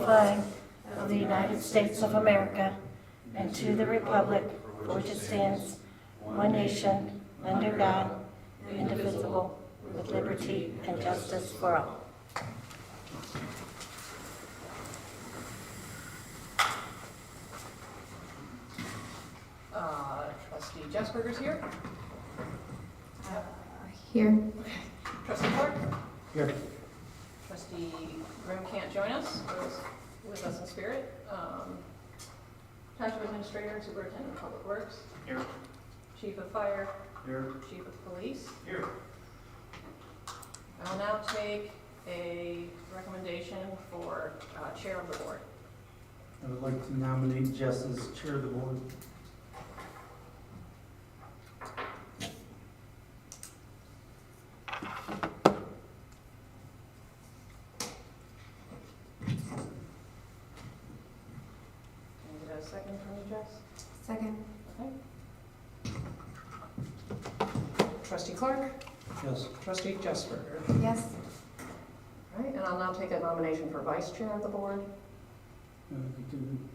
flag of the United States of America and to the republic for which it stands, one nation, under God, indivisible, with liberty and justice for all. Trustee Jessberger's here. Here. Trustee Clark. Here. Trustee Grimm can't join us, but is with us in spirit. Township Administrator, Superintendent of Public Works. Here. Chief of Fire. Here. Chief of Police. Here. I'll now take a recommendation for Chair of the Board. I would like to nominate Jess as chair of the board. Can I get a second from you, Jess? Second. Okay. Trustee Clark. Yes. Trustee Jessberger. Yes. All right, and I'll now take a nomination for Vice Chair of the Board. We can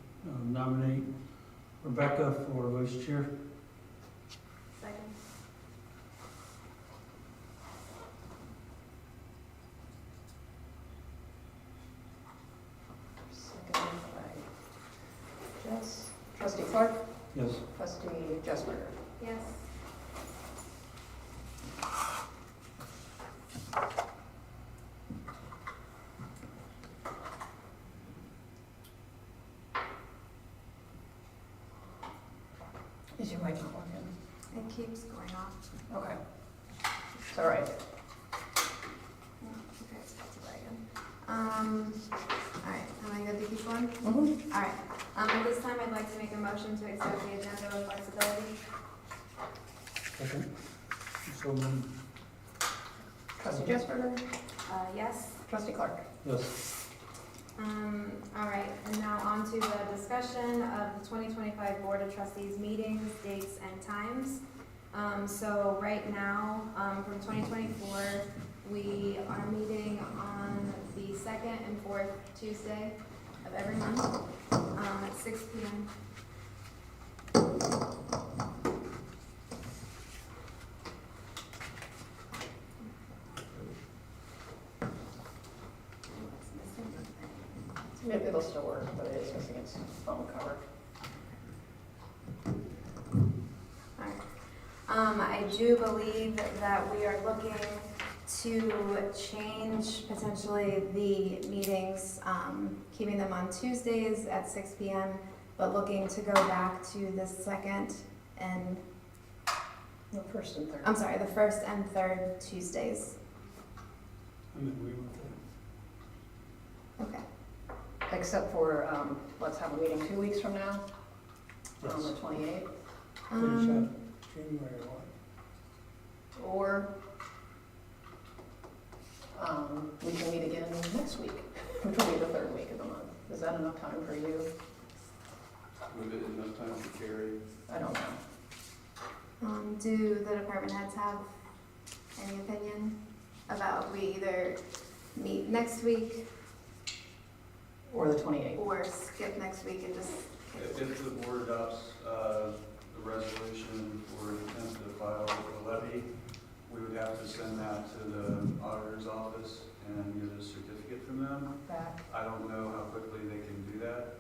nominate Rebecca for vice chair. Second. Seconded by Jess. Trustee Clark. Yes. Trustee Jessberger. Yes. Is your mic not working? It keeps going off. Okay. It's all right. Okay, it's back to that again. Alright, am I good to keep going? Mm-hmm. Alright, at this time I'd like to make a motion to accept the agenda with flexibility. Second. So moved. Trustee Jessberger. Yes. Trustee Clark. Yes. Alright, and now on to the discussion of the 2025 Board of Trustees meetings, dates, and times. So right now, from 2024, we are meeting on the second and fourth Tuesday of every month, at 6 p.m. It'll still work, but it is missing its phone cover. I do believe that we are looking to change potentially the meetings, keeping them on Tuesdays at 6 p.m., but looking to go back to the second and, The first and third. I'm sorry, the first and third Tuesdays. I'm in agreement with Okay. Except for, let's have a meeting 2 weeks from now, that. on the 28th. January what? Or we can meet again next week, which will be the third week of the month. Is that enough time for you? Would it enough time for Carrie? I don't know. Do the department heads have any opinion about we either meet next week Or the 28th. or skip next week and just? If the board adopts the resolution for intent to file a levy, we would have to send that to the auditor's office and get a certificate from them. Back. I don't know how quickly they can do that,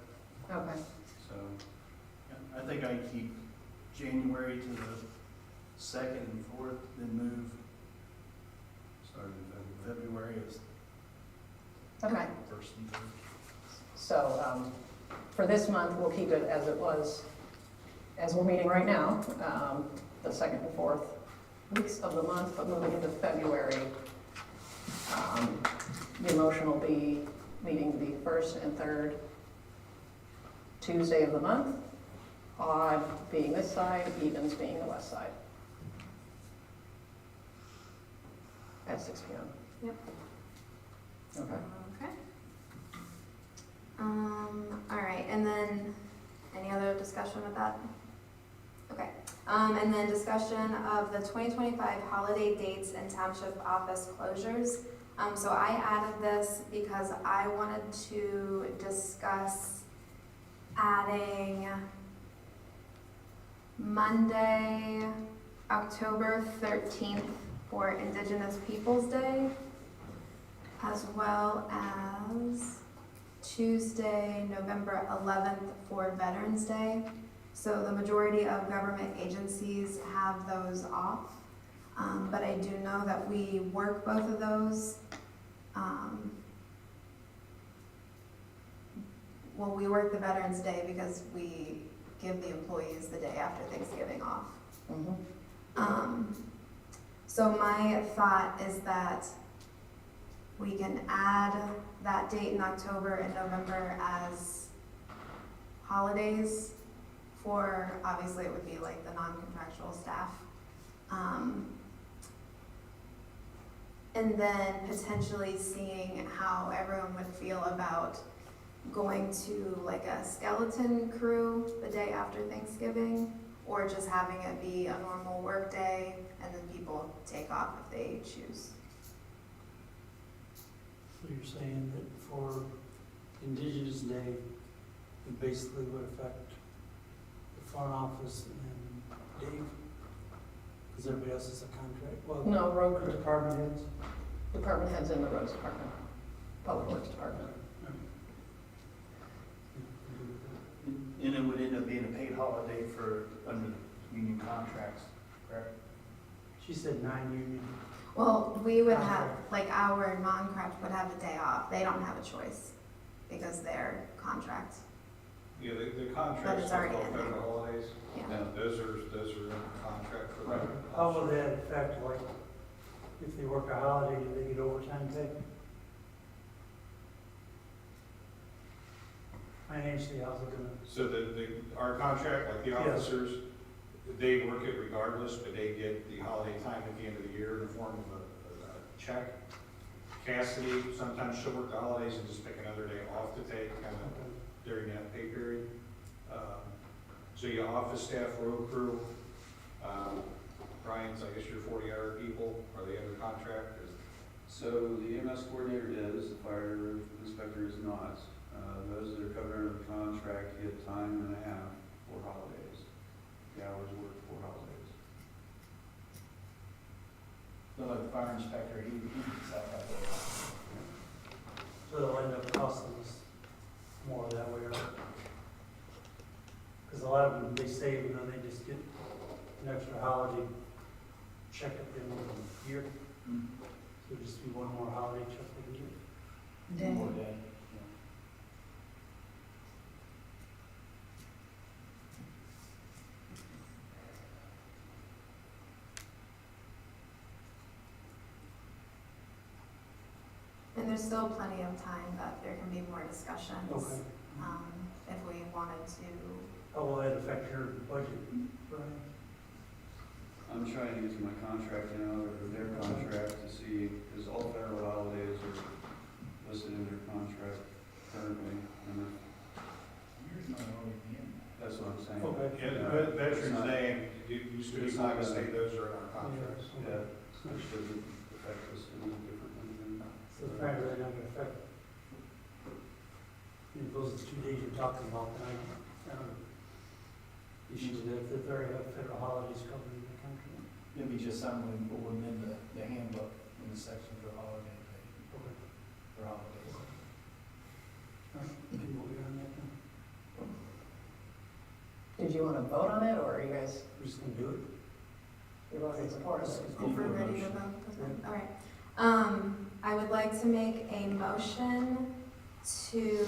Okay. so. I think I keep January to the 2nd and 4th, then move Start in February. February as Okay. first and third. So for this month, we'll keep it as it was, as we're meeting right now, the second and fourth weeks of the month, but moving into February, the motion will be meeting the first and third Tuesday of the month, odd being this side, evens being the west side. At 6 p.m. Yep. Okay. Okay. All right, and then any other discussion with that? Okay, and then discussion of the 2025 holiday dates and township office closures. So I added this because I wanted to discuss adding Monday, October 13th for Indigenous Peoples' Day, as well as Tuesday, November 11th for Veterans Day. So the majority of government agencies have those off, but I do know that we work both of those. Well, we work the Veterans Day because we give the employees the day after Thanksgiving off. So my thought is that we can add that date in October and November as holidays for, obviously it would be like the non-contractual staff. And then potentially seeing how everyone would feel about going to like a skeleton crew the day after Thanksgiving, or just having it be a normal work day and then people take off if they choose. So you're saying that for Indigenous Day, it basically would affect the front office and Dave? Because everybody else is a contract, well, No, road the crew, department heads? department heads in the roads department, public works department. And it would end up being a paid holiday for, under union contracts, correct? She said 9 union. Well, we would have, like our non-craft would have a day off. They don't have a choice because they're contract. Yeah, the But contracts it's for already in there. federal holidays, Yeah. those are in contract for Right. them. How will that affect, like, if they work a holiday, do they get overtime pay? Financially, how's it gonna? So our contract, like the Yes. officers, they work it regardless, but they get the holiday time at the end of the year in the form of a check. Cassidy, sometimes she'll work the holidays and just pick another day off to take, kind of during that pay period. So your office staff, road crew, Brian's, I guess your 40-hour people, are they under contract? So the EMS coordinator is, the fire inspector is not. Those that are covered under the contract get time and a half for holidays, the hours worked for holidays. So like the fire inspector, he gets that right there. So they'll end up costing us more that way, right? Because a lot of them, they save and then they just get an extra holiday check at the end of the year. So it'll just be one more holiday check they get. Day. More day. And there's still plenty of time that there can be more discussions. Okay. If we wanted to. How will that affect your budget, Brian? I'm trying to get to my contract now, or their contract, to see, because all federal holidays are listed in their contract currently, and Yours might already be in there. that's what I'm saying. Okay. Yeah, Veterans Day, and it used to be It's not Columbus gonna- Day, those are in our contracts. Yeah, which doesn't affect us any differently. So it's probably really not gonna affect. If those are the 2 days you're talking about, then I don't know. Issues that if they already have federal holidays covered in the country. It'd be just something we'll amend the handbook in the section for holiday pay, Okay. for holidays. All right, we can vote on that then. Did you want to vote on it, or are you guys, We're just gonna do it. you're both in support of it? If we're ready to vote, Yeah. all right. I would like to make a motion to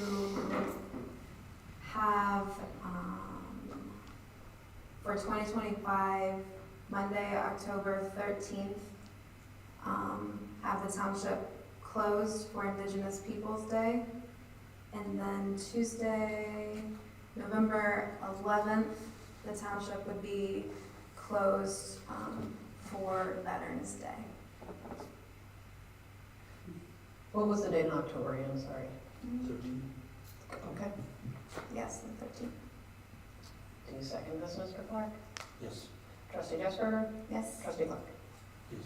have, for 2025, Monday, October 13th, have the township closed for Indigenous Peoples' Day. And then Tuesday, November 11th, the township would be closed for Veterans Day. What was the date in October again, sorry? 13. Okay. Yes, the 13th. Do you second this, Mr. Clark? Yes. Trustee Jesper? Yes. Trustee Clark? Yes.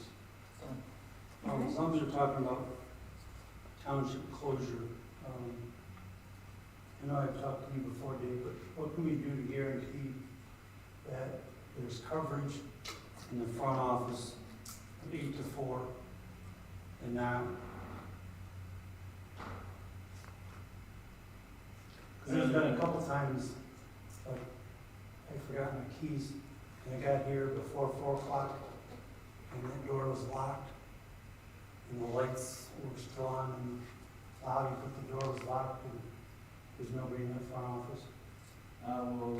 Done. All right. As long as you're talking about township closure. I know I've talked to you before, Dave, but what can we do to guarantee that there's coverage in the front office of 8 to 4 and not? Because there's been a couple times, like, I forgot my keys, and I got here before 4 o'clock, and that door was locked, and the lights were still on in the lobby, but the door was locked, and there's nobody in the front office. We'll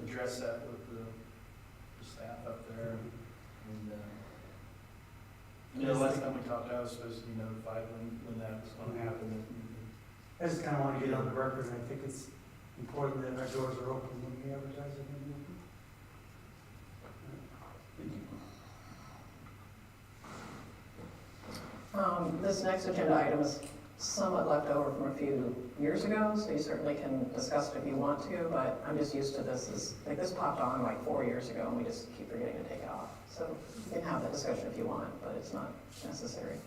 address that with the staff up there. And, the last time we talked, I was supposed to be notified when that was gonna happen. I just kind of want to get on the record, and I think it's important that our doors are open when we advertise it. Thank you. This next agenda item is somewhat left over from a few years ago, so you certainly can discuss it if you want to, but I'm just used to this. This popped on like 4 years ago, and we just keep forgetting to take it off. So you can have that discussion if you want, but it's not necessary.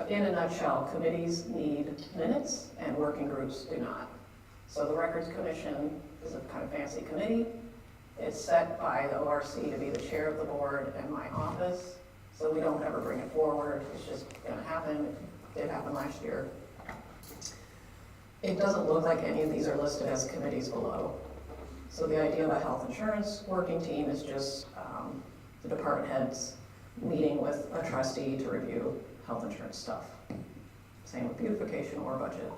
In a nutshell, committees need minutes and working groups do not. So the Records Commission is a kind of fancy committee. It's set by the ORC to be the chair of the board and my office, so we don't ever bring it forward. It's just gonna happen. It did happen last year. It doesn't look like any of these are listed as committees below. So the idea of a health insurance working team is just the department heads meeting with a trustee to review health insurance stuff. Same with beautification or budget.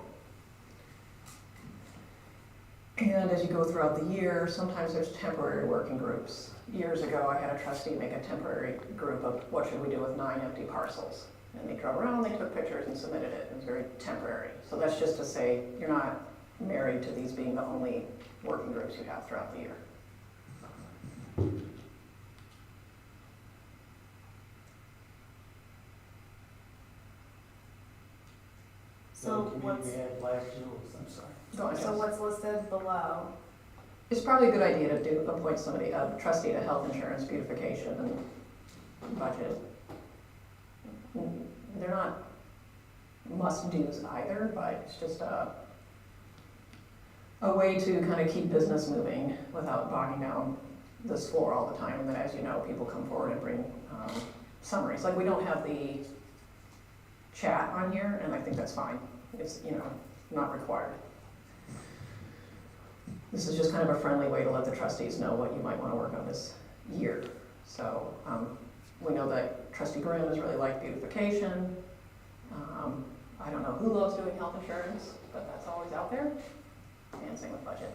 And as you go throughout the year, sometimes there's temporary working groups. Years ago, I had a trustee make a temporary group of what should we do with 9 empty parcels. And they drove around, they took pictures and submitted it. It was very temporary. So that's just to say you're not married to these being the only working groups you have throughout the year. So The committee we had last year was, I'm sorry. Go on, So Jess. what's listed below? It's probably a good idea to appoint somebody, a trustee to health insurance, beautification, and budget. They're not must-dos either, but it's just a way to kind of keep business moving without bogging down this floor all the time. And then, as you know, people come forward and bring summaries. Like, we don't have the chat on here, and I think that's fine. It's, not required. This is just kind of a friendly way to let the trustees know what you might want to work on this year. So we know that Trustee Grimm has really liked beautification. I don't know who loves doing health insurance, but that's always out there. And same with budget.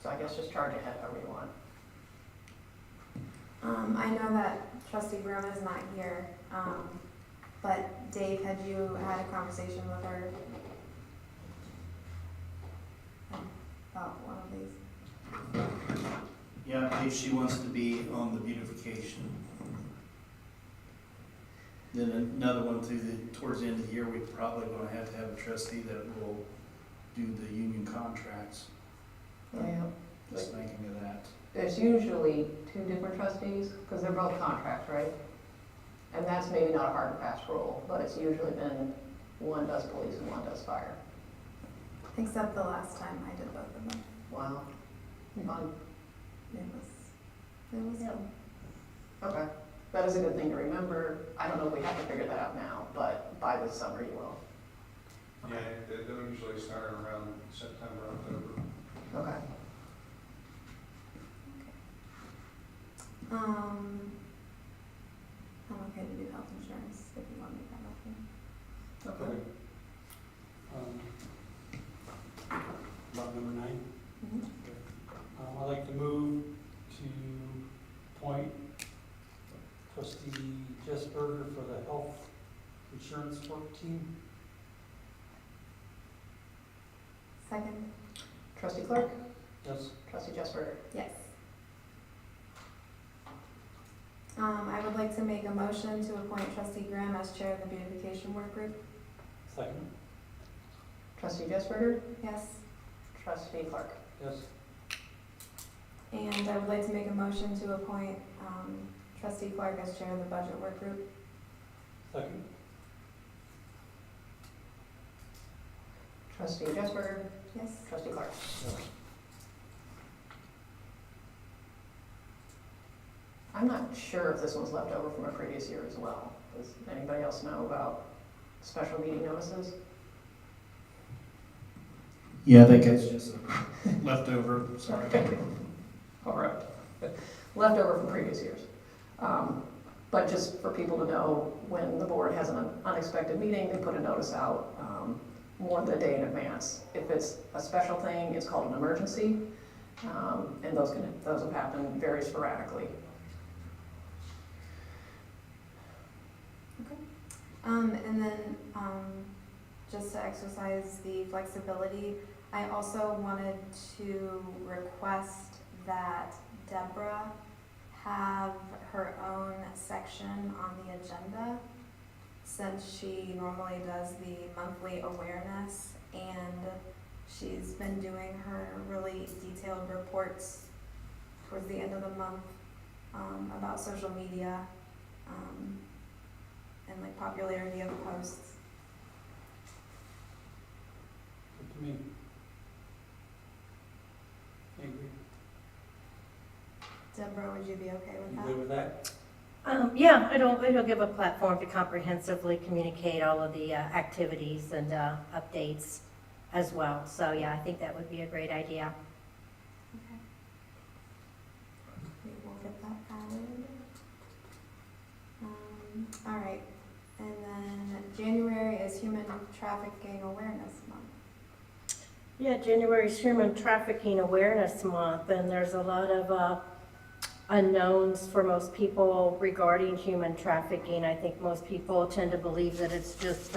So I guess just charge ahead however you want. I know that Trustee Grimm is not here, but Dave, had you had a conversation with her about one of these? Yeah, I believe she wants to be on the beautification. Then another one towards the end of the year, we're probably gonna have to have a trustee that will do the union contracts. Yeah. Just thinking of that. There's usually 2 different trustees, because they're both contracts, right? And that's maybe not a hard and fast rule, but it's usually been one does police and one does fire. Except the last time I did both of them. Wow. Fun. It was Yeah. fun. Okay. That is a good thing to remember. I don't know if we have to figure that out now, but by this summer you will. Yeah, they'll usually start around September, October. Okay. I'm okay to do health insurance if you want me to have that. Okay. About number 9. Mhm. I'd like to move to appoint Trustee Jess Berger for the health insurance work team. Second? Trustee Clark? Yes. Trustee Jesper? Yes. I would like to make a motion to appoint Trustee Graham as chair of the beautification work group. Second. Trustee Jesberger, Yes. trustee Clark. Yes. And I would like to make a motion to appoint trustee Clark as chair of the budget work group. Second. Trustee Jesberger, Yes. trustee Clark. Yes. I'm not sure if this one's left over from a previous year as well. Does anybody else know about special meeting notices? Yeah, I think it's just leftover, sorry. All right. Left over from previous years. But just for people to know, when the board has an unexpected meeting, they put a notice out more than a day in advance. If it's a special thing, it's called an emergency, and those have happened very sporadically. And then, just to exercise the flexibility, I also wanted to request that Deborah have her own section on the agenda, since she normally does the monthly awareness, and she's been doing her really detailed reports towards the end of the month, about social media, and like popularity of posts. Good to me. I agree. Deborah, would you be okay with You that? good with that? Yeah, it'll give a platform to comprehensively communicate all of the activities and updates as well. So yeah, I think that would be a great idea. Okay. We will get that added. All right, and then January is Human Trafficking Awareness Month. Yeah, January is Human Trafficking Awareness Month, and there's a lot of unknowns for most people regarding human trafficking. I think most people tend to believe that it's just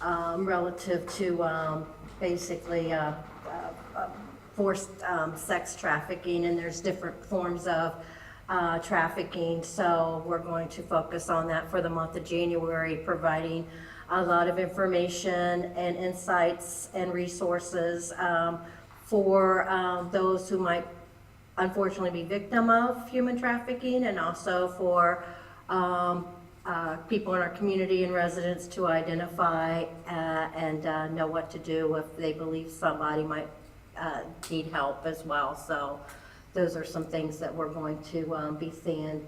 relative to basically forced sex trafficking, and there's different forms of trafficking. So we're going to focus on that for the month of January, providing a lot of information and insights and resources for those who might unfortunately be victim of human trafficking, and also for people in our community and residents to identify and know what to do if they believe somebody might need help as well. So those are some things that we're going to be seeing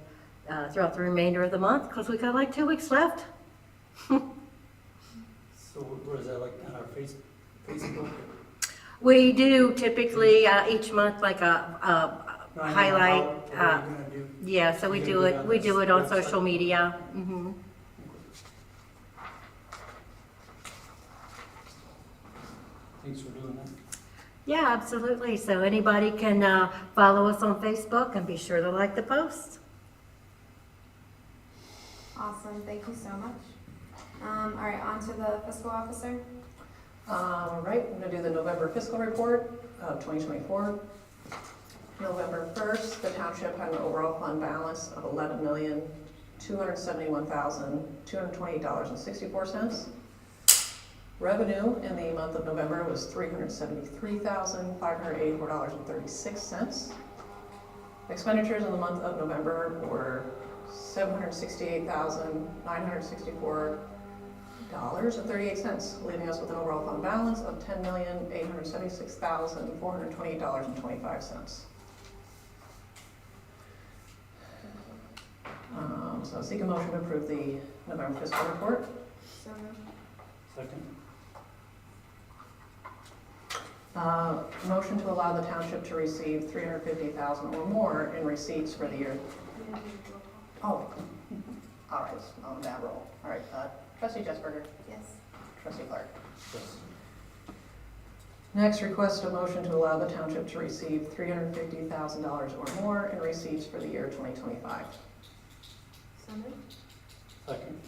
throughout the remainder of the month, because we got like 2 weeks left. So what is that, like on our Facebook? We do typically each month like a No, I mean, highlight. What are you gonna do? Yeah, so we You're do gonna it. on We this do it on website? social media. Mm-hmm. Thanks for doing that. Yeah, absolutely. So anybody can follow us on Facebook and be sure to like the post. Awesome, thank you so much. All right, on to the fiscal officer. Right, I'm gonna do the November fiscal report of 2024. November 1st, the township had an overall fund balance of $11,271,228.64. Revenue in the month of November was $373,584.36. Expenditures in the month of November were $768,964.38, leaving us with an overall fund balance of $10,876,428.25. So I seek a motion to approve the November fiscal report. So moved. Second? Motion to allow the township to receive $350,000 or more in receipts for the year. We didn't do roll call. Oh, all right, on that roll. All right, trustee Jesberger, Yes. trustee Clark. Yes. Next, request a motion to allow the township to receive $350,000 or more in receipts for the year 2025. So moved. Second?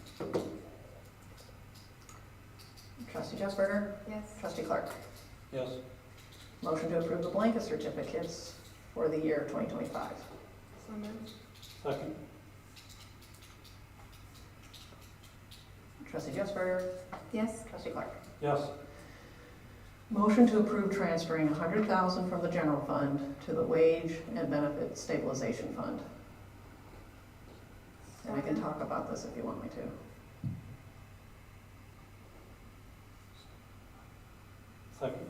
Trustee Jesberger, Yes. trustee Clark. Yes. Motion to approve the blanket certificates for the year 2025. So moved. Second? Trustee Jesberger, Yes. trustee Clark. Yes. Motion to approve transferring $100,000 from the general fund to the wage and benefit stabilization fund. And I can talk about this if you want me to. Second.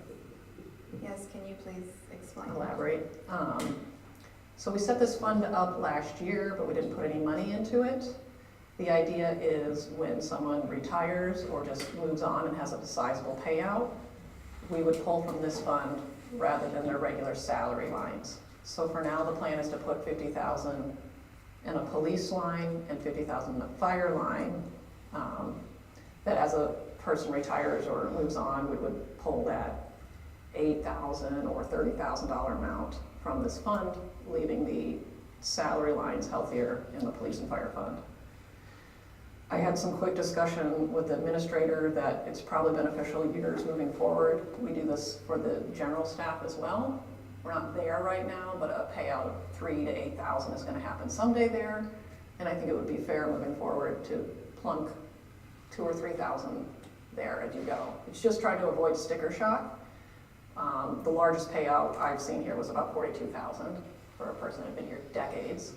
Yes, can you please explain? Elaborate. So we set this fund up last year, but we didn't put any money into it. The idea is when someone retires or just moves on and has a sizable payout, we would pull from this fund rather than their regular salary lines. So for now, the plan is to put 50,000 in a police line and 50,000 in a fire line. That as a person retires or moves on, we would pull that $8,000 or $30,000 amount from this fund, leaving the salary lines healthier in the police and fire fund. I had some quick discussion with the administrator that it's probably beneficial years moving forward. We do this for the general staff as well. We're not there right now, but a payout of $3,000 to $8,000 is going to happen someday there. And I think it would be fair moving forward to plunk $2,000 or $3,000 there as you go. It's just trying to avoid sticker shock. The largest payout I've seen here was about $42,000 for a person who'd been here decades.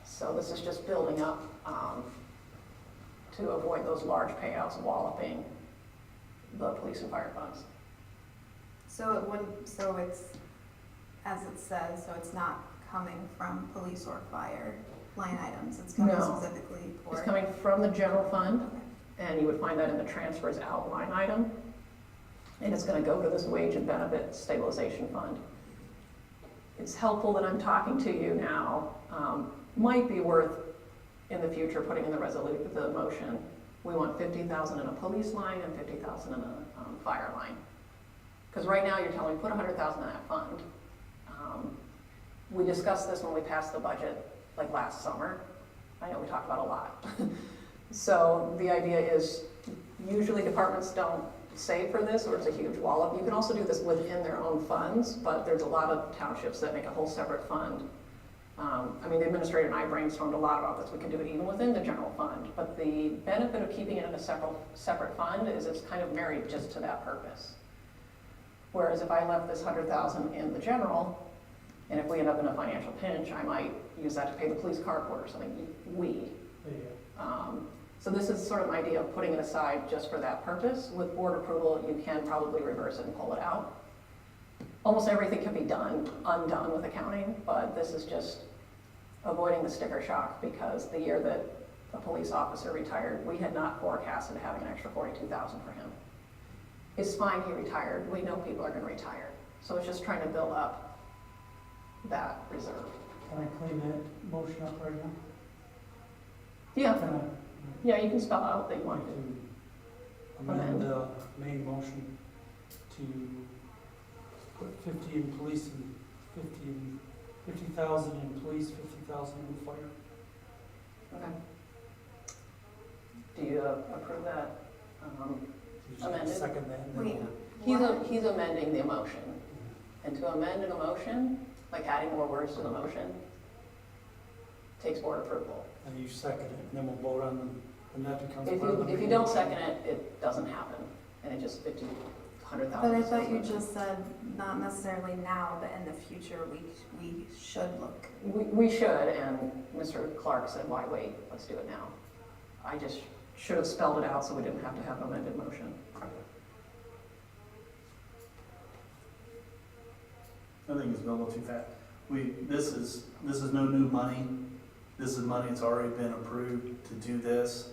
So this is just building up to avoid those large payouts walloping the police and fire funds. So it wouldn't, so it's, as it says, so it's not coming from police or fire line items, it's coming No. specifically for? It's coming from the general fund, Okay. and you would find that in the transfers out line item. And it's gonna go to this wage and benefit stabilization fund. It's helpful that I'm talking to you now. Might be worth in the future putting in the motion. We want 50,000 in a police line and 50,000 in a fire line. Because right now you're telling me put 100,000 in that fund. We discussed this when we passed the budget like last summer. I know we talked about a lot. So the idea is usually departments don't save for this or it's a huge wallop. You can also do this within their own funds, but there's a lot of townships that make a whole separate fund. I mean, the administrator and I brainstormed a lot about this. We can do it even within the general fund, but the benefit of keeping it in a separate fund is it's kind of married just to that purpose. Whereas if I left this 100,000 in the general, and if we end up in a financial pinch, I might use that to pay the police car port or something. So this is sort of an idea of putting it aside just for that purpose. With board approval, you can probably reverse it and pull it out. Almost everything can be undone with accounting, but this is just avoiding the sticker shock because the year that a police officer retired, we had not forecasted having an extra $42,000 for him. It's fine, he retired. We know people are going to retire. So it's just trying to build up that reserve. Can I clean that motion up right now? Yeah, Can I? yeah, you can spell out that you want to. To amend the main motion to put 50 in police and 50,000 in police, 50,000 in fire. Okay. Do you approve that? You just Amended? second that. and then Wait, He's amending the motion. And to amend an emotion, like adding more words to the motion, takes board approval. And you second it, and then we'll vote on them, and that becomes part of the. If you don't second it, it doesn't happen. And it just, 100,000. But I thought you just said not necessarily now, but in the future, we should look. We should, and Mr. Clark said, why wait? Let's do it now. I just should have spelled it out so we didn't have to have an amended motion. I think it's a little too fast. This is no new money. This is money that's already been approved to do this.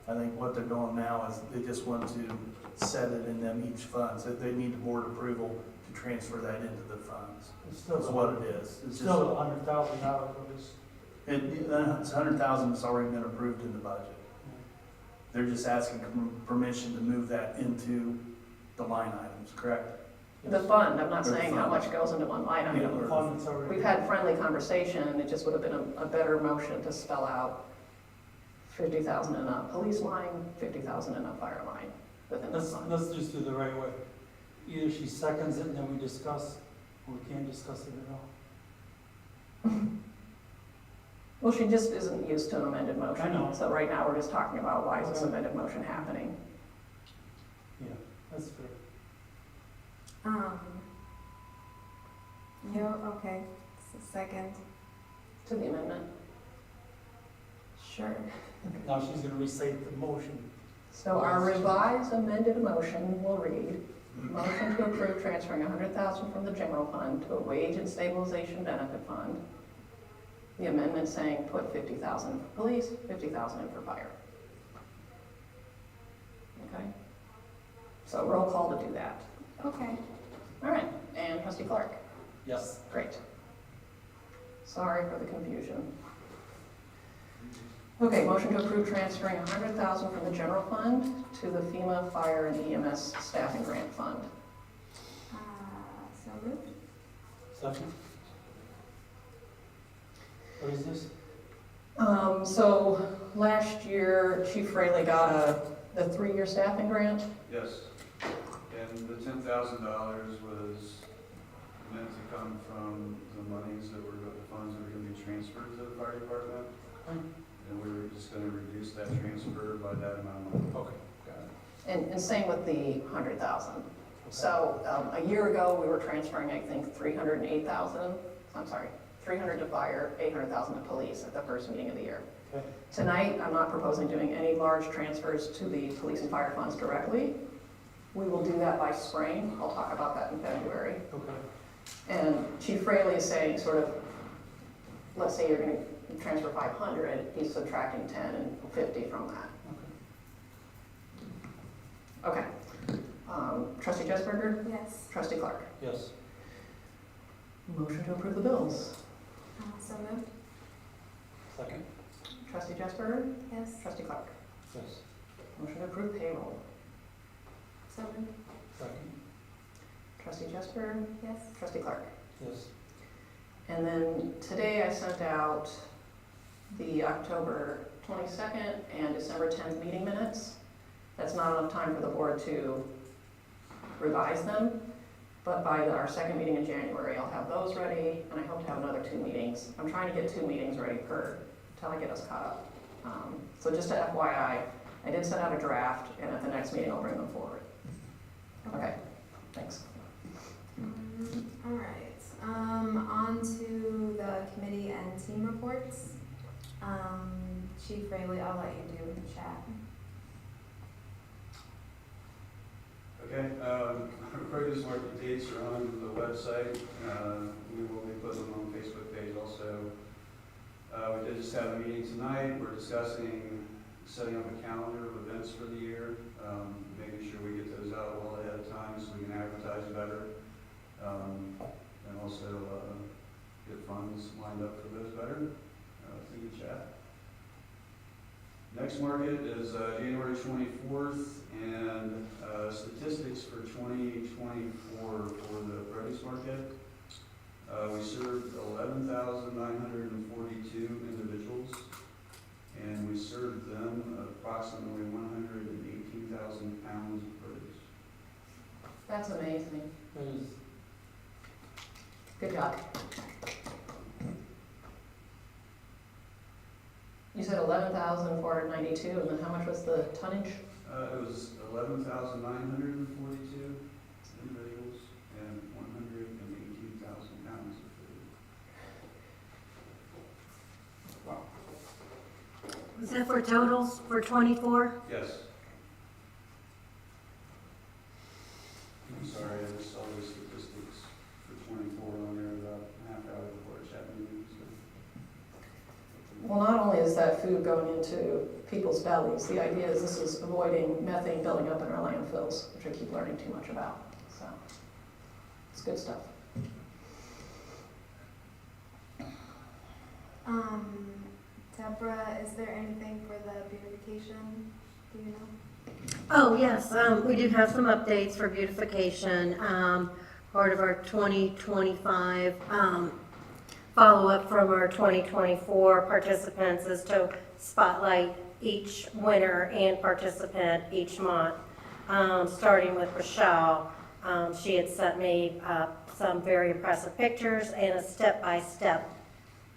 I think what they're doing now is they just want to set it in them each fund. So they need the board approval to transfer that into the funds. It's still, That's what it is. It's still $100,000 for this. It's 100,000 that's already been approved in the budget. They're just asking permission to move that into the line items, correct? The fund, I'm not Or the saying how fund. much goes into one line Yeah, item. the fund that's already. We've had friendly conversation, it just would have been a better motion to spell out 50,000 in a police line, 50,000 in a fire line within the fund. Let's just do it the right way. Either she seconds it and then we discuss, or we can't discuss it at all. Well, she just isn't used to an amended motion. I know. So right now, we're just talking about why is this Okay. amended motion happening? Yeah, that's fair. Okay, second, To the amendment. sure. Now she's gonna restate the motion. So our revised amended motion will read, motion to approve transferring $100,000 from the general fund to a wage and stabilization benefit fund. The amendment saying put $50,000 in for police, $50,000 in for fire. Okay? So roll call to do that. Okay. All right, and trustee Clark? Yes. Great. Sorry for the confusion. Okay, motion to approve transferring $100,000 from the general fund to the FEMA Fire and EMS Staffing Grant Fund. So moved. Second? What is this? So last year, Chief Fraley got the 3-year staffing grant. Yes, and the $10,000 was meant to come from the monies that were, the funds that were gonna be transferred to the fire department. And we were just gonna reduce that transfer by that amount of money. Okay, got it. And same with the $100,000. So a year ago, we were transferring, I think, $308,000. I'm sorry, $300 to fire, $800,000 to police at the first meeting of the year. Okay. Tonight, I'm not proposing doing any large transfers to the police and fire funds directly. We will do that by spring. I'll talk about that in February. Okay. And Chief Fraley is saying sort of, let's say you're going to transfer 500, he's subtracting 10 and 50 from that. Okay. Trustee Jesberger? Yes. Trustee Clark? Yes. Motion to approve the bills. So moved. Second? Trustee Jesberger? Yes. Trustee Clark? Yes. Motion to approve payroll. So moved. Second? Trustee Jesberger? Yes. Trustee Clark? Yes. And then today I sent out the October 22nd and December 10th meeting minutes. That's not enough time for the board to revise them, but by our second meeting in January, I'll have those ready, and I hope to have another 2 meetings. I'm trying to get 2 meetings ready until I get us caught up. So just a FYI, I did send out a draft, and at the next meeting, I'll bring them forward. Okay, thanks. All right. On to the committee and team reports. Chief Fraley, I'll let you do the chat. Okay, our previous market dates are on the website. We will be putting them on the Facebook page also. We did just have a meeting tonight. We're discussing setting up a calendar of events for the year, making sure we get those out well ahead of time so we can advertise better, and also get funds lined up for those better through the chat. Next market is January 24th, and statistics for 2024 for the produce market. We served 11,942 individuals, and we served them approximately 118,000 pounds of produce. That's amazing. That is, Good job. You said 11,492, and then how much was the tonnage? It was 11,942 individuals and 118,000 pounds of food. wow. Is that for totals for 24? Yes. I'm sorry, I just saw the statistics for 24 on there about half hour before a chat meeting. So. Well, not only is that food going into people's bellies, the idea is this is avoiding methane building up in our landfills, which I keep learning too much about. So it's good stuff. Deborah, is there anything for the beautification? Do you know? Oh, yes, we do have some updates for beautification. Part of our 2025 follow-up from our 2024 participants is to spotlight each winner and participant each month. Starting with Rochelle, she had sent me some very impressive pictures and a step-by-step,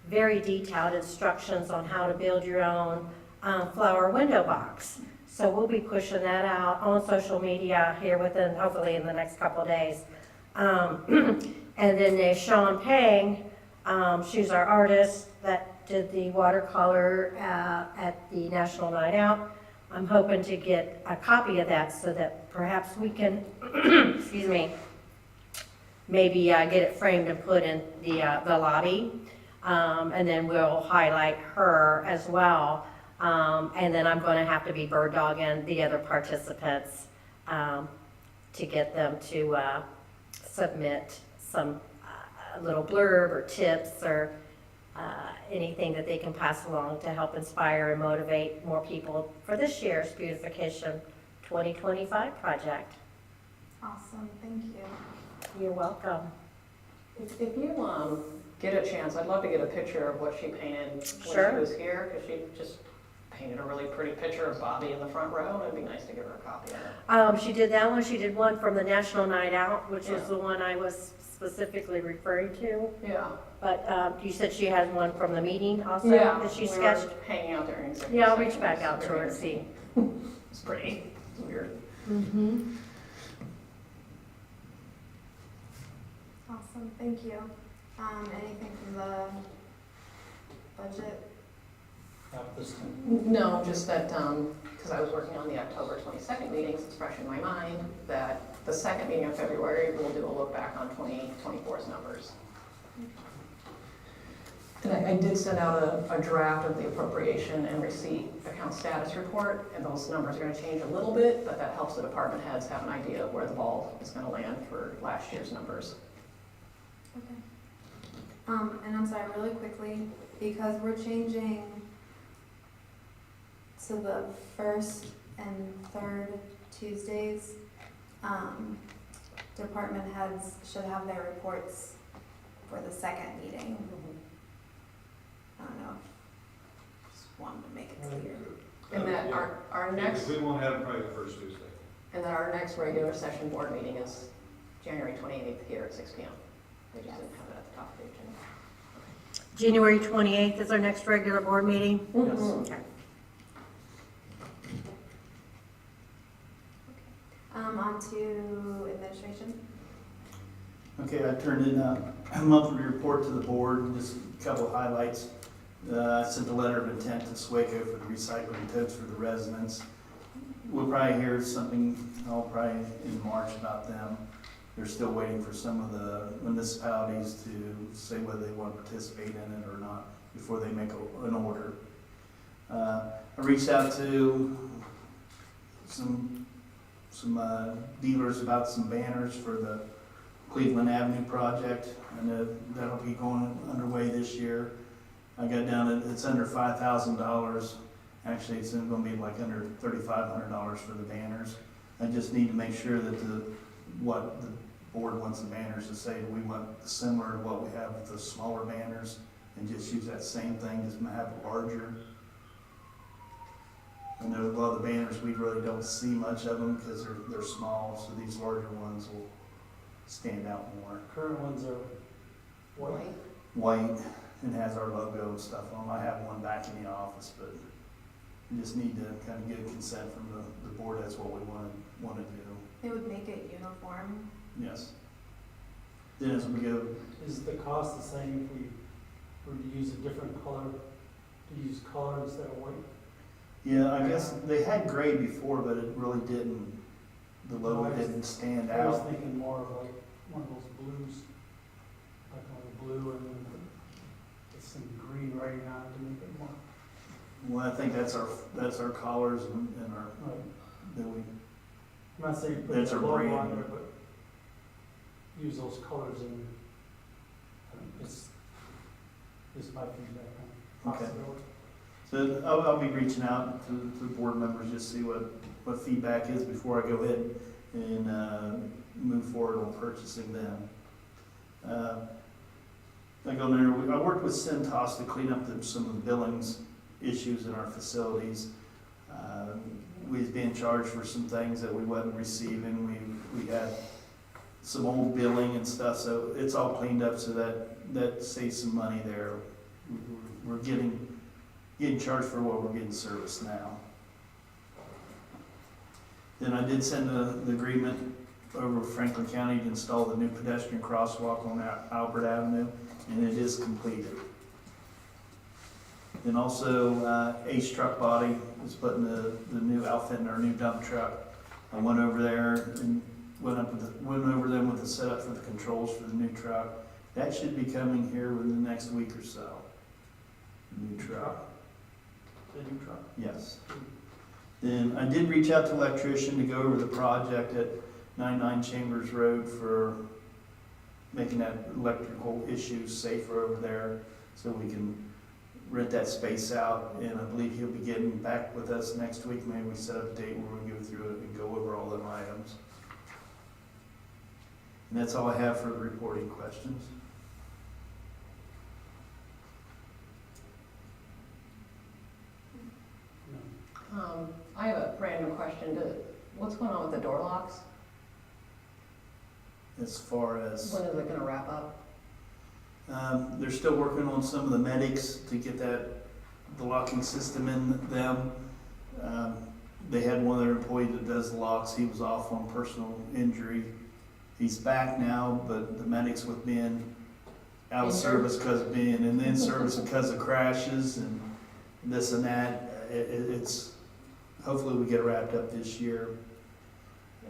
very detailed instructions on how to build your own flower window box. So we'll be pushing that out on social media here within, hopefully in the next couple of days. And then there's Sean Pang, she's our artist that did the watercolor at the National Night Out. I'm hoping to get a copy of that so that perhaps we can, excuse me, maybe get it framed and put in the lobby. And then we'll highlight her as well. And then I'm going to have to be bird dogging the other participants to get them to submit some little blurb or tips or anything that they can pass along to help inspire and motivate more people for this year's Beautification 2025 project. Awesome, thank you. You're welcome. If you get a chance, I'd love to get a picture of what she painted when Sure. she was here, because she just painted a really pretty picture of Bobby in the front row, and it'd be nice to give her a copy of it. She did that one. She did one from the National Night Out, which is Yeah. the one I was specifically referring to. Yeah. But you said she has one from the meeting also Yeah, that she we were sketched? hanging out there in Yeah, I'll reach back out to her and see. It's pretty, it's weird. Mm-hmm. Awesome, thank you. Anything from the budget? Not this time. No, just that, because I was working on the October 22nd meetings, it's fresh in my mind, that the second meeting of February, we'll do a look back on 2024's numbers. And I did send out a draft of the appropriation and receipt account status report, and those numbers are going to change a little bit, but that helps the department heads have an idea of where the ball is going to land for last year's numbers. Okay. And I'm sorry, really quickly, because we're changing to the first and third Tuesdays, department heads should have their reports for the second meeting. I don't know, just wanted to make it clear. And that our next, We won't have it probably the first Tuesday. and that our next regular session board meeting is January 28th here at 6 p.m. We just didn't have it at the top of the agenda. January 28th is our next regular board meeting. Yes. Okay. On to administration. Okay, I turned in a monthly report to the board, just a couple of highlights. I sent a letter of intent to SWACO for the recycling totes for the residents. We'll probably hear something, probably in March about them. They're still waiting for some of the municipalities to say whether they want to participate in it or not before they make an order. I reached out to some dealers about some banners for the Cleveland Avenue project, and that'll be going underway this year. I got down to, it's under $5,000. Actually, it's going to be like under $3,500 for the banners. I just need to make sure that what the board wants the banners to say. Do we want similar to what we have with the smaller banners and just use that same thing, just have it larger? I know a lot of the banners, we really don't see much of them because they're small, so these larger ones will stand out more. Current ones are white. White, and has our logo and stuff on them. I have one back in the office, but we just need to kind of get consent from the board. That's what we want to do. It would make it uniform. Yes. Then as we go, Is the cost the same if we were to use a different color, to use color instead of white? yeah, I guess they had gray before, but it really didn't, the logo didn't stand I was out. thinking more of like one of those blues, like on the blue and then it's some green writing on it to make it more, Well, I think that's our collars and our, right. that we, I'm not saying put That's the our logo brand. on there, but use those colors and it's my feedback on Okay. possibility. so I'll be reaching out to the board members, just see what feedback is before I go ahead and move forward on purchasing them. Like on there, I worked with Centos to clean up some of the billings issues in our facilities. We was being charged for some things that we wasn't receiving. We had some old billing and stuff, so it's all cleaned up, so that saves some money there. We're getting charged for what we're getting service now. Then I did send the agreement over Franklin County to install the new pedestrian crosswalk on Albert Avenue, and it is completed. Then also, Ace Truck Body is putting the new outfit in our new dump truck. I went over there and went over them with the setup for the controls for the new truck. That should be coming here within the next week or so. New truck. The new truck. Yes. Then I did reach out to electrician to go over the project at 99 Chambers Road for making that electrical issue safer over there so we can rent that space out. And I believe he'll be getting back with us next week. Maybe we set up a date where we go through it and go over all them items. And that's all I have for the reporting questions. I have a random question. What's going on with the door locks? As far as, When is it gonna wrap up? they're still working on some of the medics to get the locking system in them. They had one of their employees that does the locks. He was off on personal injury. He's back now, but the medics with being out of Injured? service because of being in service because of crashes and this and that, it's, hopefully we get it wrapped up this year.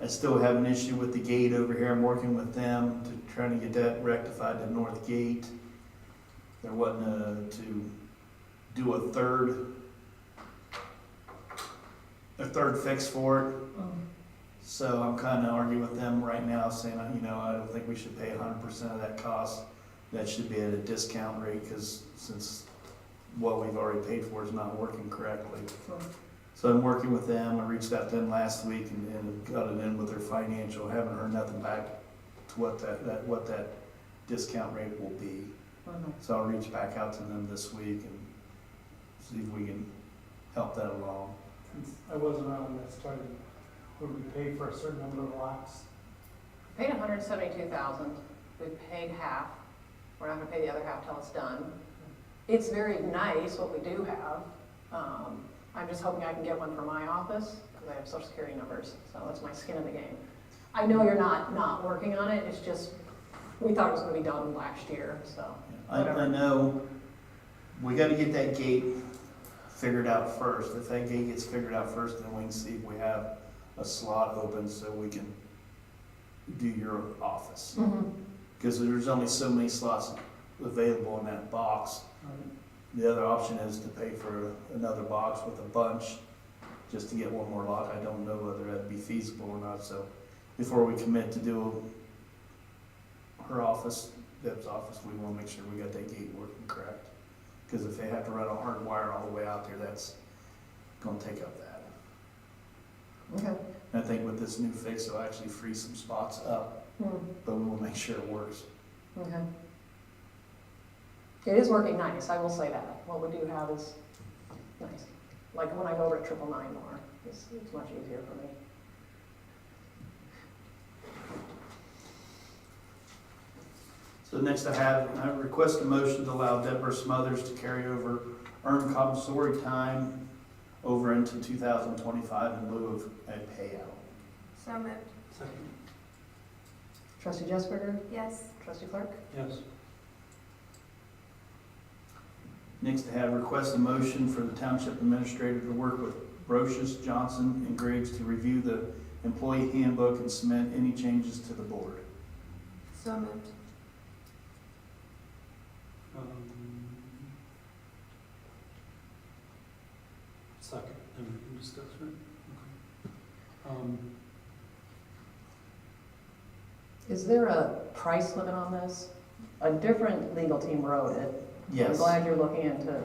I still have an issue with the gate over here. I'm working with them to try to get that rectified to North Gate. They're wanting to do a third fix for it. So I'm kind of arguing with them right now, saying, I don't think we should pay 100% of that cost. That should be at a discount rate, because since what we've already paid for is not working correctly. So I'm working with them. I reached out to them last week and got it in with their financial. Haven't heard nothing back to what that discount rate will be. So I'll reach back out to them this week and see if we can help that along. Since I wasn't around when that started, would we pay for a certain number of locks? Paid $172,000. We paid half. We're not gonna pay the other half till it's done. It's very nice what we do have. I'm just hoping I can get one for my office, because I have social security numbers, so that's my skin in the game. I know you're not working on it, it's just, we thought it was gonna be done last year, so. I know we got to get that gate figured out first. If that gate gets figured out first, then we can see if we have a slot open so we can do your office. Because there's only so many slots available in that box. The other option is to pay for another box with a bunch just to get one more lock. I don't know whether that'd be feasible or not. So before we commit to do her office, Deb's office, we want to make sure we got that gate working correct. Because if they have to run a hard wire all the way out there, that's going to take up that. Okay. And I think with this new fix, it'll actually free some spots up, but we will make sure it works. Okay. It is working nice, I will say that. What we do have is nice. Like when I go over to 999 more, it's much easier for me. So next I request a motion to allow Deborah Smothers to carry over earned compensatory time over into 2025 in lieu of a payout. So moved. Second. Trustee Jesberger? Yes. Trustee Clark? Yes. Next, I have request a motion for the township administrator to work with Brochus, Johnson, and Griggs to review the employee handbook and submit any changes to the board. So moved. Second, and we can discuss, right? Okay. Is there a price limit on this? A different legal team wrote it. I'm Yes. glad you're looking into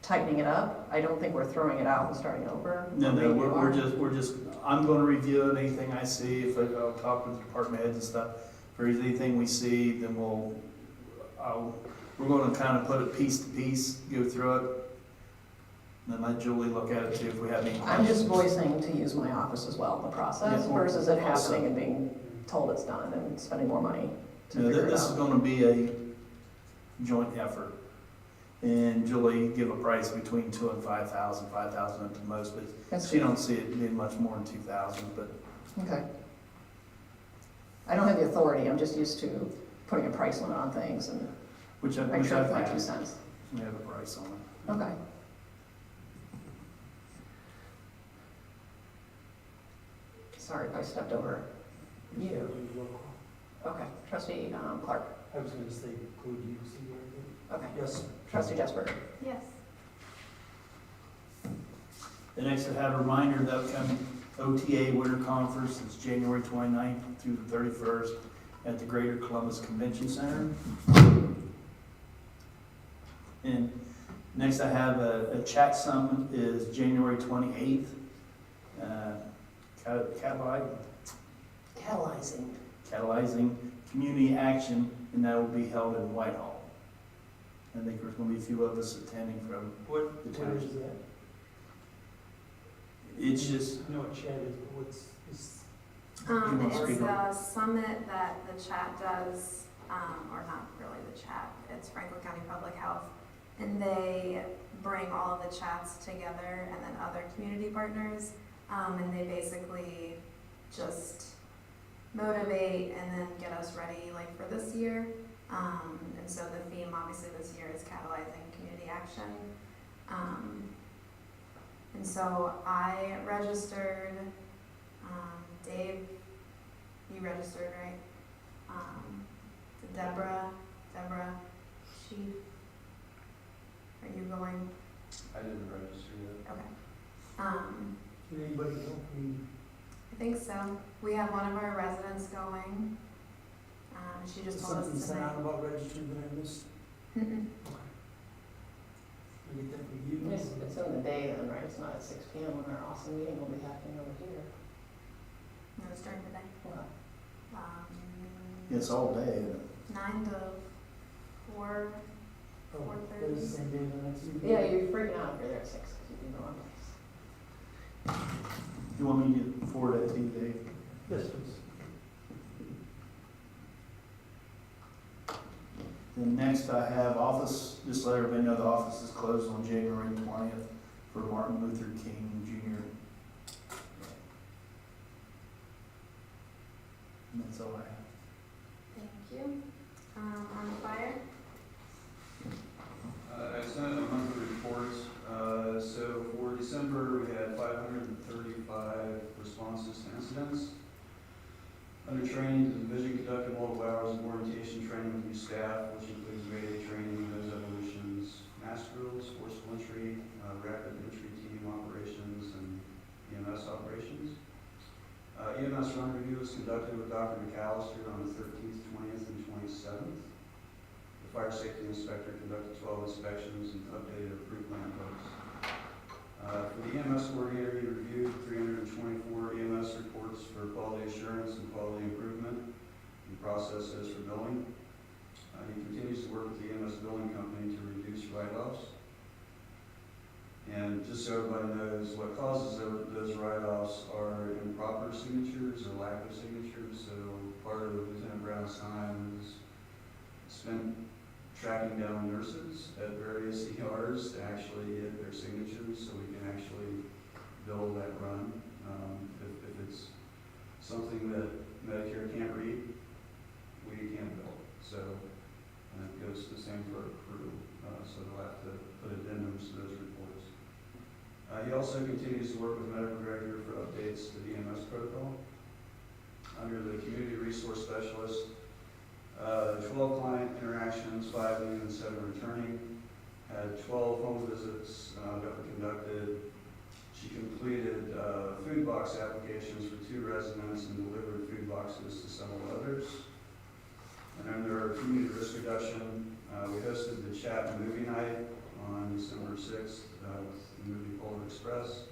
tightening it up. I don't think we're throwing it out and starting over. No, Maybe you are. we're just, I'm gonna review it, anything I see, if I'll talk with the department heads and stuff. If there's anything we see, then we're gonna kind of put it piece to piece, go through it. And then let Julie look at it too, if we have any I'm just questions. voicing to use my office as well in the process Yeah. versus it Also- happening and being told it's done and spending more money to No, figure it this is out. gonna be a joint effort. And Julie give a price between 2,000 and 5,000, 5,000 at the most, but That's she good. don't see it being much more than 2,000, but Okay. I don't have the authority, I'm just used to putting a price limit on things and Which make I've sure it's my had. 2 cents. We have a price on it. Okay. Sorry if I stepped over you. You roll call. Okay, trustee Clark. I was gonna say, include you, see where it Okay, Yes. trustee Jesper. Yes. The next, I have a reminder, the upcoming OTA Winter Conference is January 29th through the 31st at the Greater Columbus Convention Center. And next, I have a chat summit is January 28th. Catalyzing community action, and that will be held in Whitehall. I think there's gonna be a few of us attending from, What is that? it's just, I know what chat is, but what's, is, You wanna It's speak on a summit that the chat does, or not really the chat, it's Franklin County Public Health. And they bring all of the chats together and then other community partners. And they basically just motivate and then get us ready like for this year. And so the theme obviously this year is catalyzing community action. And so I registered, Dave, you registered, right? Deborah, Chief, are you going? I didn't register yet. Okay. did anybody know? I mean, I think so. We have one of our residents going. She just told something us sent out today. about registering that I missed? Mm-mm. Okay. I get that from you? It's in the day then, right? It's not at 6 PM when our awesome meeting will be happening over here. No, it's during the day. Well, it's all day. 9 to 4. Oh, 4:30. that is the same day the next meeting? Yeah, you're freaking out if you're there at 6 because you'd be in the wrong place. You want me to forward that to you, Dave? Yes, please. Then next I have office, just let everybody know the office is closed on January 20th for Martin Luther King Jr. And that's all I have. Thank you. On the fire? I sent a monthly report. So for December, we had 535 responses to incidents. Under training, the division conducted multiple hours of orientation training with new staff, which includes Mayday training, those evolutions, mass drills, forceful entry, rapid entry team operations, and EMS operations. EMS run review was conducted with Dr. McAllister on the 13th, 20th, and 27th. The fire safety inspector conducted 12 inspections and updated approved plan books. For the EMS coordinator, he reviewed 324 EMS reports for quality assurance and quality improvement and processes for billing. He continues to work with the EMS billing company to reduce write-offs. And just so everybody knows, what causes those write-offs are improper signatures or lack of signatures. So part of Lieutenant Brown's time is spent tracking down nurses at various ERs to actually get their signatures so we can actually bill that run. If it's something that Medicare can't read, we can't bill. So, and it goes the same for our crew. So they'll have to put addendums to those reports. He also continues to work with medical director for updates to the EMS protocol. Under the community resource specialist, 12 client interactions, 5 new and 7 returning. Had 12 home visits that were conducted. She completed food box applications for 2 residents and delivered food boxes to several others. And under our community risk reduction, we hosted the chat movie night on December 6th with the movie Polar Express.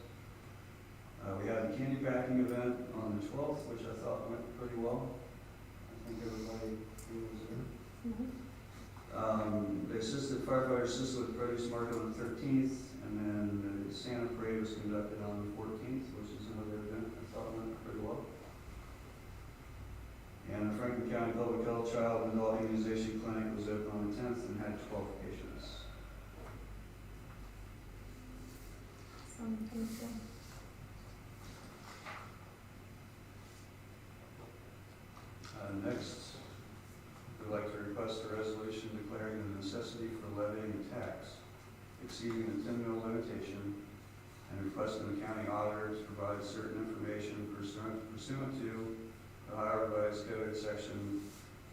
We had a candy packing event on the 12th, which I thought went pretty well. I think everybody was there. The firefighter assisted with produce market on the 13th, and then the Santa parade was conducted on the 14th, which is another event I thought went pretty well. And the Franklin County Public Health Child and Adult Immunization Clinic was open on the 10th and had 12 patients. Thank you. levying a tax exceeding the 10 mil limitation and requesting the county auditor to provide certain information pursuant to Ohio Revised Code section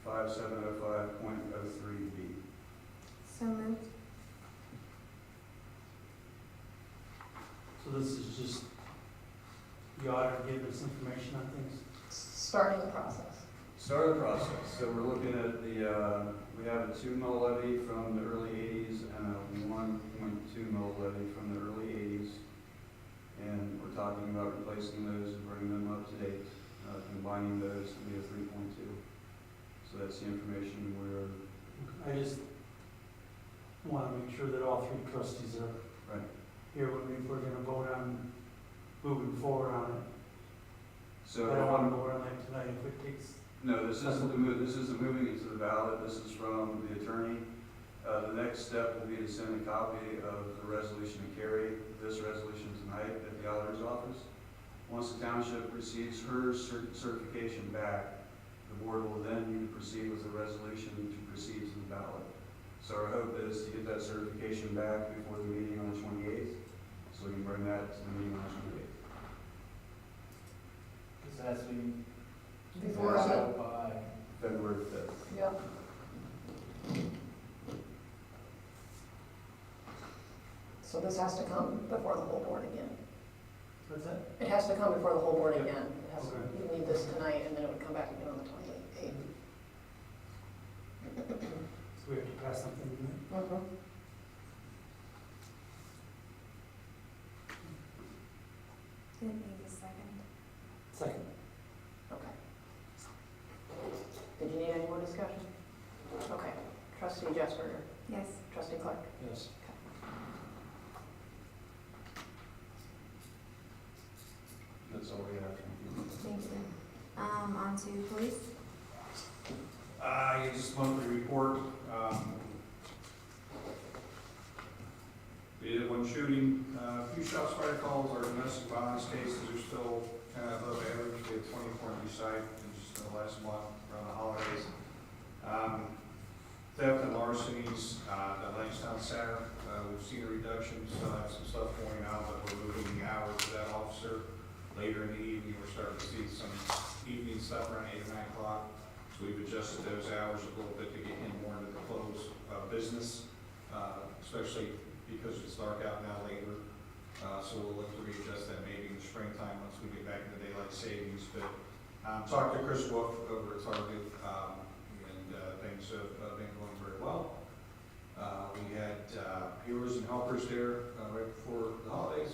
5705.03B. So moved. So this is just, the auditor gave us information on things? Starting the process. Start the process. So we're looking at the, we have a 2 mil levy from the early 80s and a 1.2 mil levy from the early 80s. And we're talking about replacing those and bringing them up to date, combining those to be a 3.2. So that's the information we're, I just want to make sure that all three trustees are right. here when we're going to vote on moving forward on it. So I don't want to vote on that tonight if it takes. no, this isn't moving it to the ballot. This is from the attorney. The next step will be to send a copy of the resolution to carry this resolution tonight at the auditor's office. Once the township receives her certification back, the board will then need to proceed with the resolution to proceed to the ballot. So our hope is to get that certification back before the meeting on the 28th, so we can bring that to the meeting on the 28th. Because that's been Before Yeah. the, by. February 5th. yep. So this has to come before the whole board again. What's that? It has to come before the whole board Yep. again. It has, Okay. you need this tonight, and then it would come back again on the 28th. So we have to pass something tonight? Mm-hmm. Didn't need a second. Second. Okay. Did you need any more discussion? Okay. Trustee Jesperger, Yes. trustee Clark. Yes. That's all we have. Thank you. On to police. Just monthly report. We did one shooting, a few shots fired calls. Our domestic violence cases are still kind of above average. We had 24 on each side in just the last month around the holidays. Theft and larcenies, the Langston Center, we've seen a reduction. Still have some stuff going on, but we're moving the hours of that officer. Later in the evening, we're starting to see some evening stuff around 8 or 9 o'clock. So we've adjusted those hours a little bit to get in more into the close business, especially because it's dark out now later. So we'll look to readjust that maybe in the springtime once we get back into daylight savings. But talked to Chris Wolf over at Target, and things have been going very well. We had heroes and helpers there right before the holidays.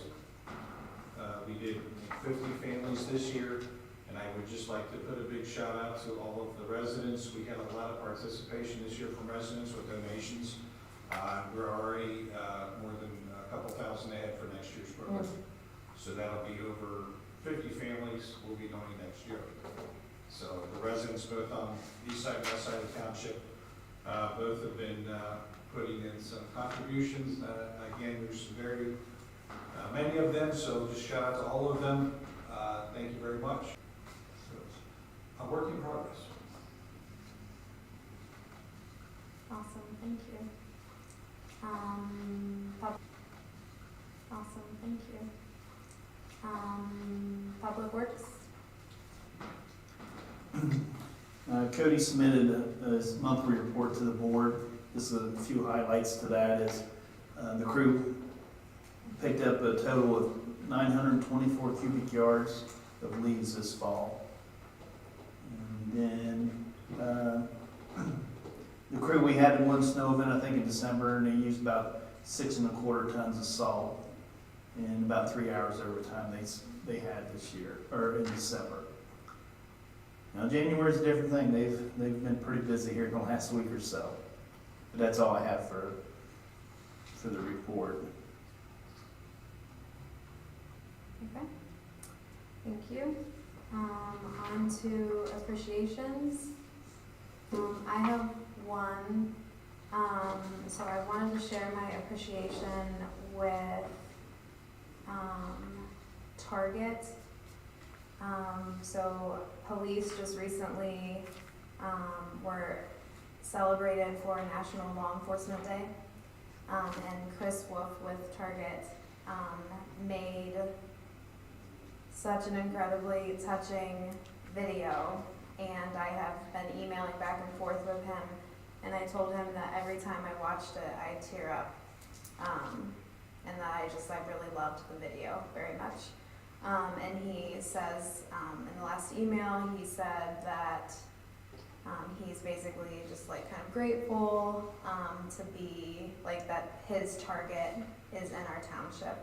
We did 50 families this year, and I would just like to put a big shout out to all of the residents. We had a lot of participation this year from residents with donations. We're already more than a couple thousand ahead for next year's program. So that'll be over 50 families we'll be donating next year. So the residents both on east side and west side of the township, both have been putting in some contributions. Again, there's very many of them, so just shout out to all of them. Thank you very much. So it's a work in progress. Awesome, thank you. Awesome, thank you. Public Works. Cody submitted his monthly report to the board. Just a few highlights to that is the crew picked up a total of 924 cubic yards of leaves this fall. And then the crew, we had one snow event, I think in December, and they used about 6 1/4 tons of salt in about 3 hours over time they had this year, or in December. Now January's a different thing. They've been pretty busy here in the last week or so. But that's all I have for the report. Okay, thank you. On to appreciations. I have one. So I wanted to share my appreciation with Target. So police just recently were celebrated for National Law Enforcement Day. and Chris Wolf with Target, made such an incredibly touching video, and I have been emailing back and forth with him, and I told him that every time I watched it, I tear up, and that I really loved the video very much. And he says, in the last email, he said that he's basically just like kind of grateful to be like that his Target is in our township,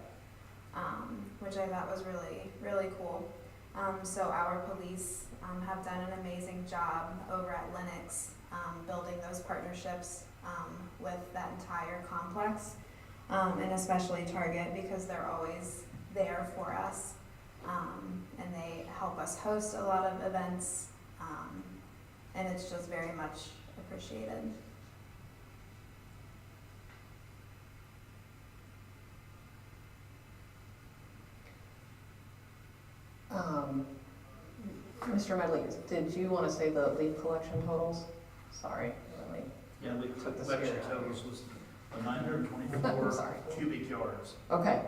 which I thought was really, really cool. So our police have done an amazing job over at Lennox, building those partnerships with that entire complex, and especially Target, because they're always there for us, and they help us host a lot of events, and it's just very much appreciated. Mr. Medley, did you want to say the leaf collection totals? Sorry, really. Yeah, we Took the collection spirit out of totals was 924 Sorry. cubic yards. Okay.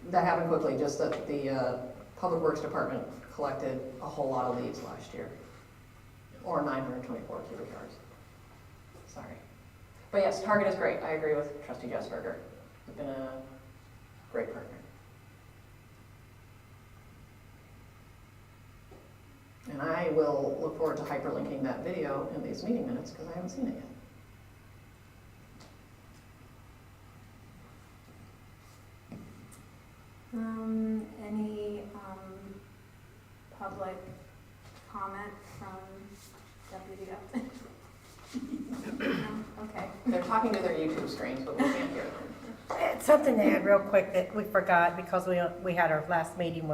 That happened quickly, just that the Public Works Department collected a whole lot of leaves last year, or 924 cubic yards. Sorry. But yes, Target is great. I agree with Trustee Jessberger. You've been a great partner. And I will look forward to hyperlinking that video in these meeting minutes because I haven't seen it yet. Any public comment from Deputy Upton? No? Okay. They're talking to their YouTube screens, but we can't hear them. Something to add real quick that we forgot because we had our last meeting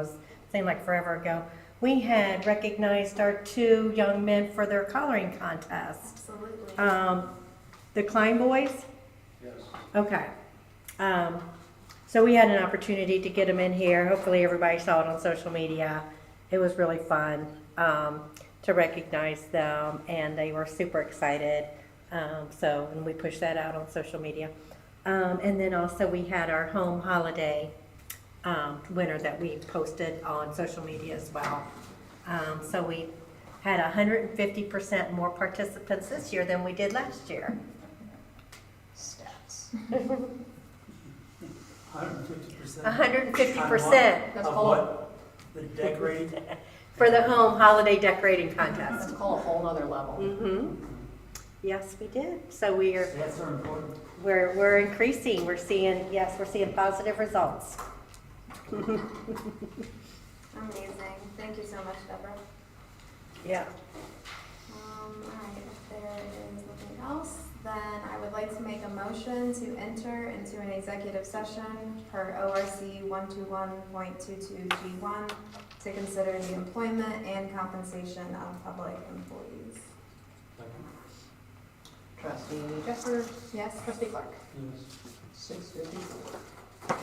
seemed like forever ago. We had recognized our 2 young men for their coloring contest. Absolutely. The Klein boys? Yes. Okay. So we had an opportunity to get them in here. Hopefully everybody saw it on social media. It was really fun to recognize them, and they were super excited. And we pushed that out on social media. And then also we had our home holiday winner that we posted on social media as well. So we had 150% more participants this year than we did last year. Stats. 150%. 150% That's Of called, what? The decorating? for the home holiday decorating that's contest. called a whole nother level. Mm-hmm. Yes, we did. So Stats are important. we're increasing. We're seeing positive results. Amazing. Thank you so much, Deborah. Yeah. All right, if there is nothing else, then I would like to make a motion to enter into an executive session per ORC 121.22G1 to consider the employment and compensation of public employees. Trustee Jeffers, Yes? Trustee Clark. Yes. 6:54.